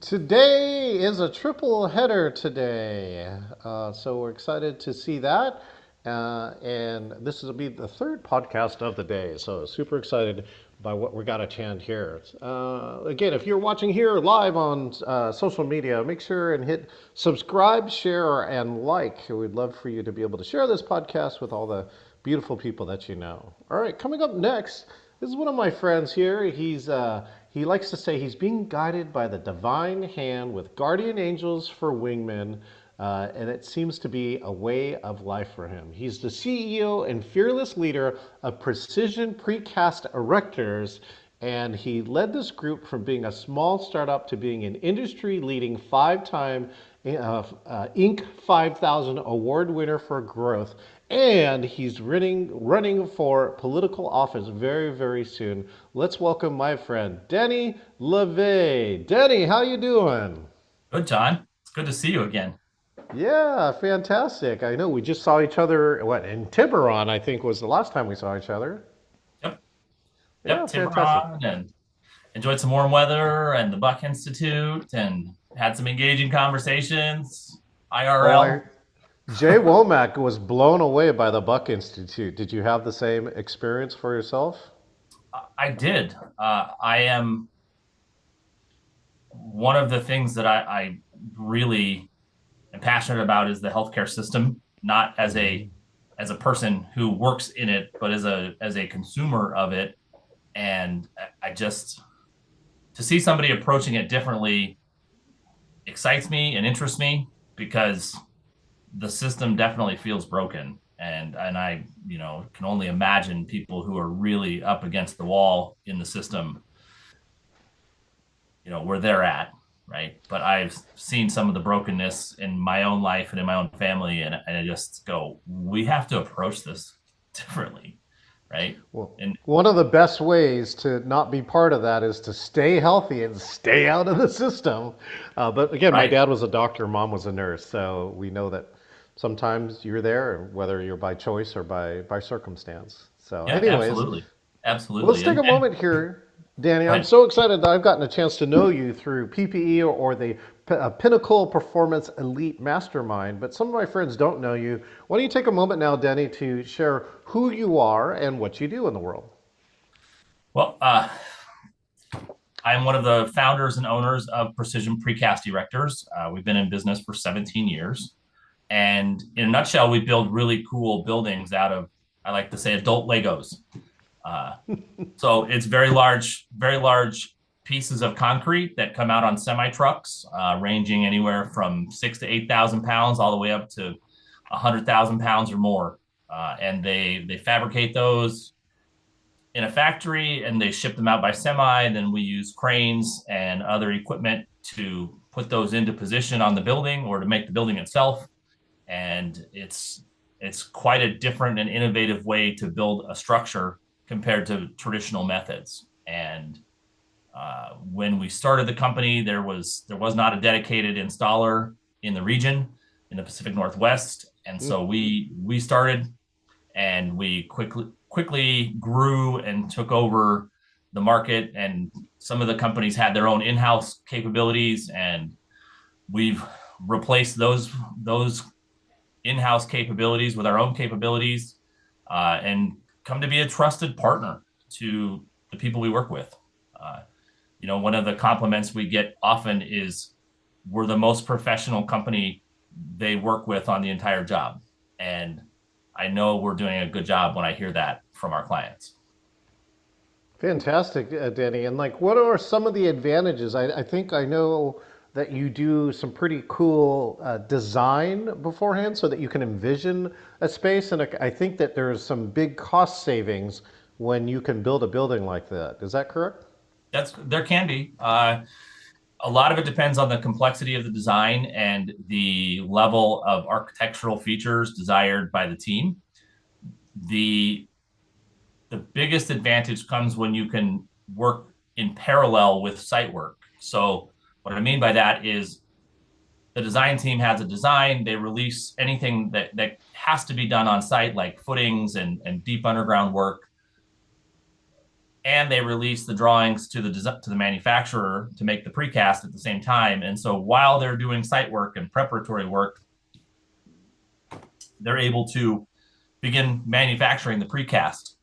Today is a triple header today. So we're excited to see that. And this will be the third podcast of the day. So super excited by what we got at hand here. Again, if you're watching here live on social media, make sure and hit subscribe, share, and like. We'd love for you to be able to share this podcast with all the beautiful people that you know. All right, coming up next, this is one of my friends here. He likes to say he's being guided by the divine hand with guardian angels for wingmen, and it seems to be a way of life for him. He's the CEO and fearless leader of Precision Precast Erectors, and he led this group from being a small startup to being an industry leading five-time Inc. 5000 award winner for growth. And he's running for political office very, very soon. Let's welcome my friend, Denny LaVé. Denny, how you doing? Good, John. It's good to see you again. Yeah, fantastic. I know we just saw each other, what, in Tiburon, I think was the last time we saw each other. Yep. Yeah, Yep. fantastic. Tiburon and enjoyed some warm weather and the Buck Institute and had some engaging conversations. Oh, I IRL. Jay Womack was blown away by the Buck Institute. Did you have the same experience for yourself? I did. I am one of the things that I really am passionate about is the healthcare system, not as a person who works in it, but as a consumer of it. And I just to see somebody approaching it differently excites me and interests me because the system definitely feels broken. And I, can only imagine people who are really up against the wall in the system, where they're at, right? But I've seen some of the brokenness in my own life and in my own family, and I just go, we have to approach this differently, right? Well, And one of the best ways to not be part of that is to stay healthy and stay out of the system. But again, my right, dad was a doctor, mom was a nurse, so we know that sometimes you're there, whether you're by choice or by circumstance. So, yeah, anyways, absolutely, well, let's absolutely, take a and moment here, Danny. go I'm ahead. so excited that I've gotten a chance to know you through PPE or the Pinnacle Performance Elite Mastermind, but some of my friends don't know you. Why don't you take a moment now, Danny, to share who you are and what you do in the world? Well, I'm one of the founders and owners of Precision Precast Erectors. We've been in business for 17 years. And in a nutshell, we build really cool buildings out of, I like to say, adult Legos. Uh, so it's very large pieces of concrete that come out on semi trucks, ranging anywhere from 6 to 8,000 pounds, all the way up to 100,000 pounds or more. And they fabricate those in a factory and they ship them out by semi. And then we use cranes and other equipment to put those into position on the building or to make the building itself. And it's quite a different and innovative way to build a structure compared to traditional methods. And when we started the company, there was not a dedicated installer in the region in the Pacific Northwest, and Mm. so we started and we quickly grew and took over the market. And some of the companies had their own in-house capabilities, and we've replaced those in-house capabilities with our own capabilities, and come to be a trusted partner to the people we work with. Uh, One of the compliments we get often is we're the most professional company they work with on the entire job. And I know we're doing a good job when I hear that from our clients. Fantastic, Danny. And like, what are some of the advantages? I think I know that you do some pretty cool design beforehand so that you can envision a space. And I think that there's some big cost savings when you can build a building like that. Is that correct? There can be. A lot of it depends on the complexity of the design and the level of architectural features desired by the team. The the biggest advantage comes when you can work in parallel with site work. So what I mean by that is the design team has a design, they release anything that has to be done on site, like footings and deep underground work. and they release the drawings to the manufacturer to make the precast at the same time. And so while they're doing site work and preparatory work, they're able to begin manufacturing the precast.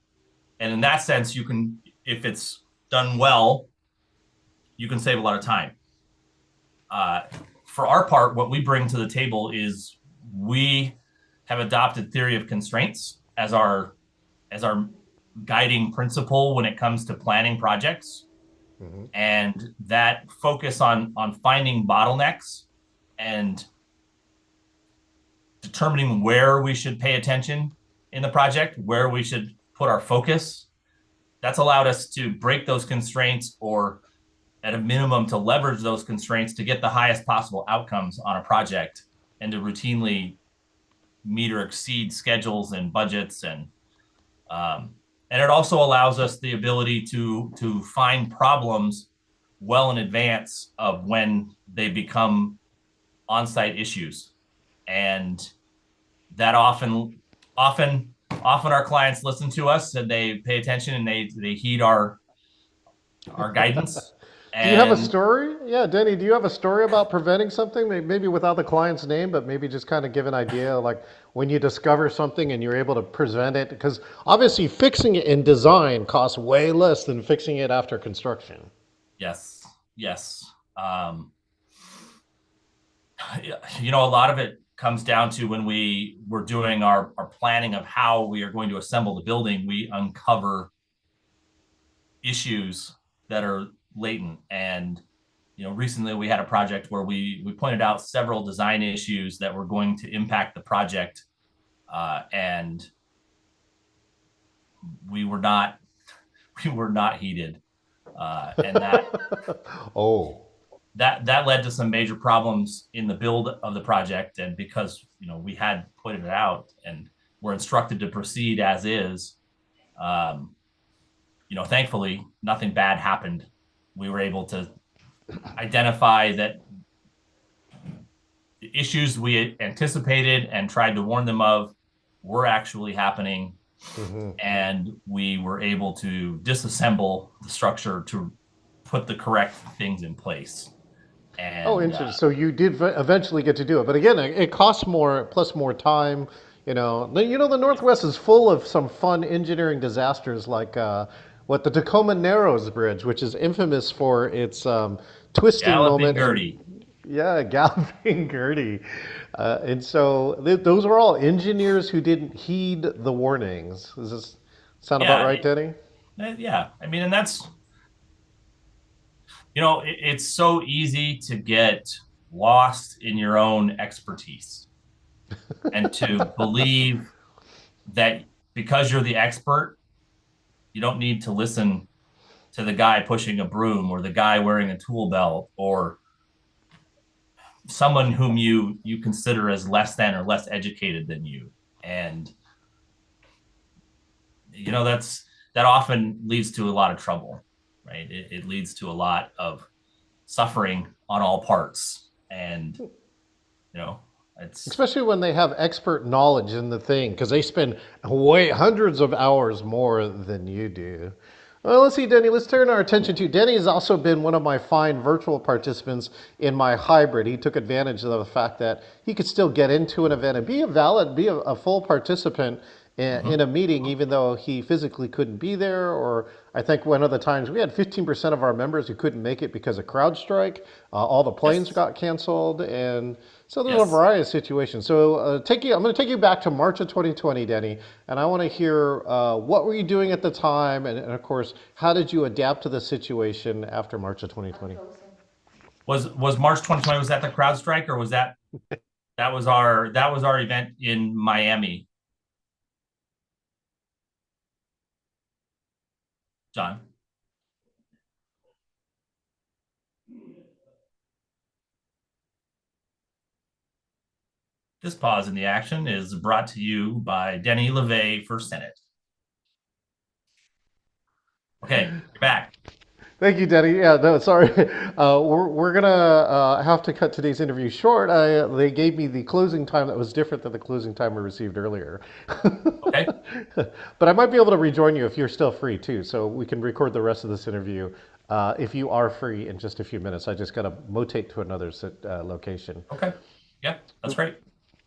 And in that sense, you can, if it's done well, you can save a lot of time. For our part, what we bring to the table is we have adopted theory of constraints as our guiding principle when it comes to planning projects, Hmm. and that focus on finding bottlenecks and determining where we should pay attention in the project, where we should put our focus. That's allowed us to break those constraints, or at a minimum to leverage those constraints to get the highest possible outcomes on a project, and to routinely meet or exceed schedules and budgets. And it also allows us the ability to find problems well in advance of when they become on-site issues. And that often our clients listen to us and they pay attention and they heed our guidance. Do you have a And story? Yeah, Denny, do you have a story about preventing something? Maybe without the client's name, but maybe just kind of give an idea, like when you discover something and you're able to prevent it? Because obviously, fixing it in design costs way less than fixing it after construction. yes, yes. A lot of it comes down to when we were doing our planning of how we are going to assemble the building, we uncover issues that are latent. And recently we had a project where we pointed out several design issues that were going to impact the project, and we were not we were not heated, and Oh. that led to some major problems in the build of the project. And because we had pointed it out and were instructed to proceed as is, um, thankfully nothing bad happened. We were able to identify that the issues we anticipated and tried to warn them of were actually happening, Hmm. and we were able to disassemble the structure to put the correct things in place. Oh, And interesting. So you did eventually get to do it, but again, it costs more plus more time. The Northwest is full of some fun engineering disasters, like what the Tacoma Narrows Bridge, which is infamous for its twisting Galloping moment, Gertie. and yeah, galloping Gertie. And so those were all engineers who didn't heed the warnings. Does this sound about Yeah, right, Denny? yeah. I mean, and that's it's so easy to get lost in your own expertise and to believe that because you're the expert, you don't need to listen to the guy pushing a broom or the guy wearing a tool belt or someone whom you consider as less than or less educated than you. And that often leads to a lot of trouble, right? It leads to a lot of suffering on all parts. And you know it's Especially when they have expert knowledge in the thing, because they spend way hundreds of hours more than you do. Well, let's see, Denny. Let's turn our attention to Denny. Has also been one of my fine virtual participants in my hybrid. He took advantage of the fact that he could still get into an event and be a full participant in a meeting, even though he physically couldn't be there. Or I think one of the times we had 15% of our members who couldn't make it because of CrowdStrike. All the planes yes, got canceled, and so there's a yes. variety of situations. So I'm going to take you back to March of 2020, Denny, and I want to hear what were you doing at the time, and of course, how did you adapt to the situation after March of 2020? Was March 2020, was that the crowd strike, or was that was our event in Miami, John? This pause in the action is brought to you by Denny LaVé for Senate. Okay, you're back. Thank you, Denny. Yeah, no, sorry. We're gonna have to cut today's interview short. They gave me the closing time that was different than the closing time we received earlier. Okay. But I might be able to rejoin you if you're still free too, so we can record the rest of this interview if you are free in just a few minutes. I just got to motate to another location. Okay. Yeah, that's great.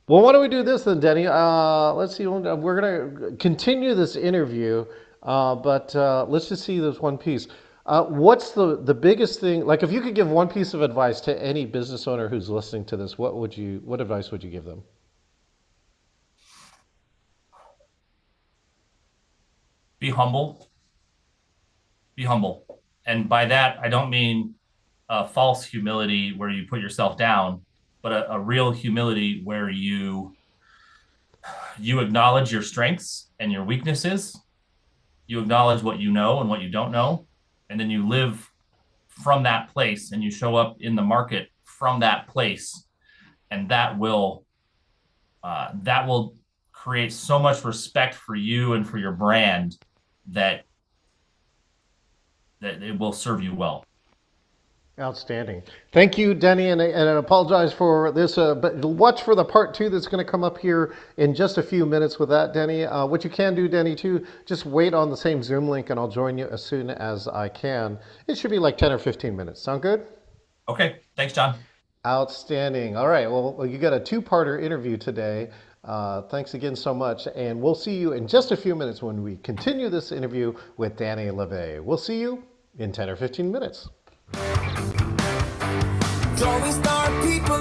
Well, why don't we do this then, Denny? Let's see. We're going to continue this interview, but let's just see this one piece. What's the biggest thing? Like, if you could give one piece of advice to any business owner who's listening to this, what advice would you give them? Be humble. Be humble. And by that, I don't mean a false humility where you put yourself down, but a real humility where you acknowledge your strengths and your weaknesses. You acknowledge what you know and what you don't know, and then you live from that place and you show up in the market from that place, and that will create so much respect for you and for your brand that it will serve you well. Outstanding. Thank you, Denny, and I apologize for this, but watch for the part two that's going to come up here in just a few minutes with that, Denny. What you can do, Denny, too, just wait on the same Zoom link and I'll join you as soon as I can. It should be like 10 or 15 minutes. Sound good? Okay. Thanks, John. Outstanding. All right. Well, you got a two-parter interview today. Thanks again so much. And we'll see you in just a few minutes when we continue this interview with Denny LaVé. We'll see you in 10 or 15 minutes. Don't we start people